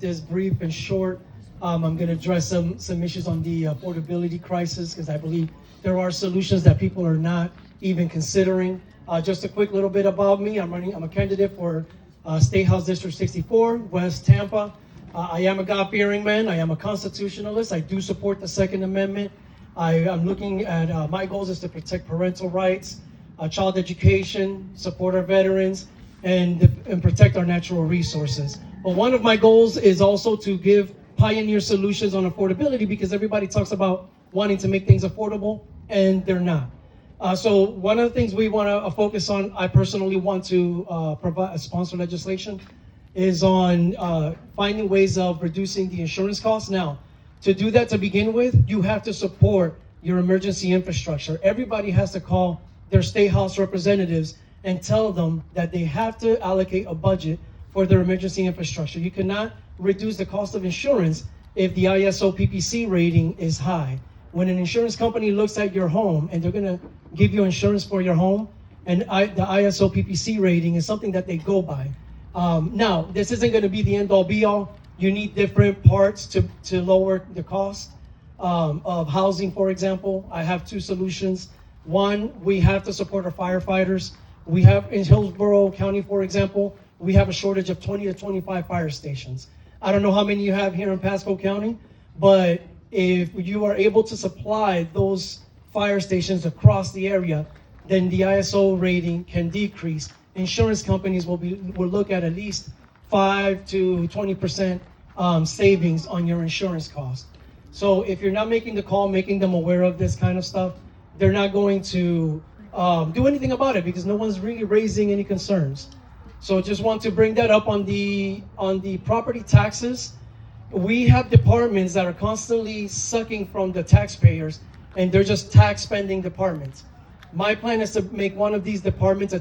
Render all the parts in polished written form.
This brief and short. I'm going to address some issues on the affordability crisis because I believe there are solutions that people are not even considering. Just a quick little bit about me. I'm a candidate for State House District 64, West Tampa. I am a God-fearing man. I am a constitutionalist. I do support the Second Amendment. I'm looking at my goals is to protect parental rights, child education, support our veterans, and protect our natural resources. But one of my goals is also to give pioneer solutions on affordability because everybody talks about wanting to make things affordable and they're not. So one of the things we want to focus on, I personally want to sponsor legislation, is on finding ways of reducing the insurance costs. Now, to do that to begin with, you have to support your emergency infrastructure. Everybody has to call their state house representatives and tell them that they have to allocate a budget for their emergency infrastructure. You cannot reduce the cost of insurance if the ISO PPC rating is high. When an insurance company looks at your home and they're gonna give you insurance for your home, and the ISO PPC rating is something that they go by. Now, this isn't gonna be the end all be all. You need different parts to lower the cost of housing, for example. I have two solutions. One, we have to support our firefighters. We have in Hillsborough County, for example, we have a shortage of 20 to 25 fire stations. I don't know how many you have here in Pasco County, but if you are able to supply those fire stations across the area, then the ISO rating can decrease. Insurance companies will look at least 5 to 20% savings on your insurance cost. So if you're not making the call, making them aware of this kind of stuff, they're not going to do anything about it because no one's really raising any concerns. So just want to bring that up on the property taxes. We have departments that are constantly sucking from the taxpayers and they're just tax spending departments. My plan is to make one of these departments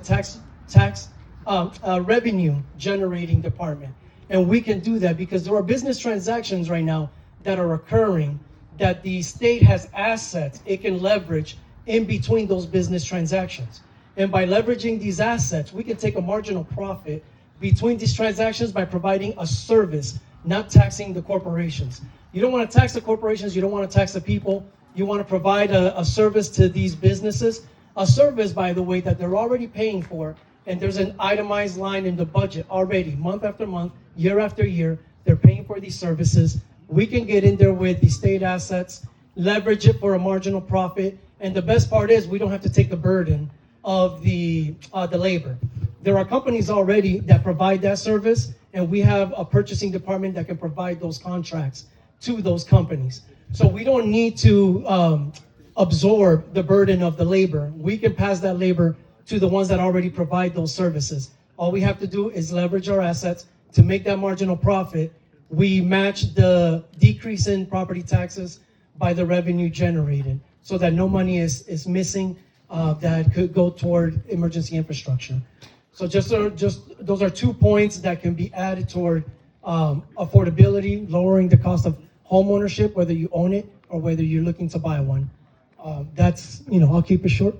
a revenue generating department. And we can do that because there are business transactions right now that are occurring that the state has assets it can leverage in between those business transactions. And by leveraging these assets, we can take a marginal profit between these transactions by providing a service, not taxing the corporations. You don't want to tax the corporations, you don't want to tax the people, you want to provide a service to these businesses, a service, by the way, that they're already paying for, and there's an itemized line in the budget already, month after month, year after year, they're paying for these services. We can get in there with the state assets, leverage it for a marginal profit, and the best part is we don't have to take the burden of the labor. There are companies already that provide that service, and we have a purchasing department that can provide those contracts to those companies. So we don't need to absorb the burden of the labor. We can pass that labor to the ones that already provide those services. All we have to do is leverage our assets to make that marginal profit. We match the decrease in property taxes by the revenue generated so that no money is missing that could go toward emergency infrastructure. So just those are 2 points that can be added toward affordability, lowering the cost of home ownership, whether you own it or whether you're looking to buy one. I'll keep it short.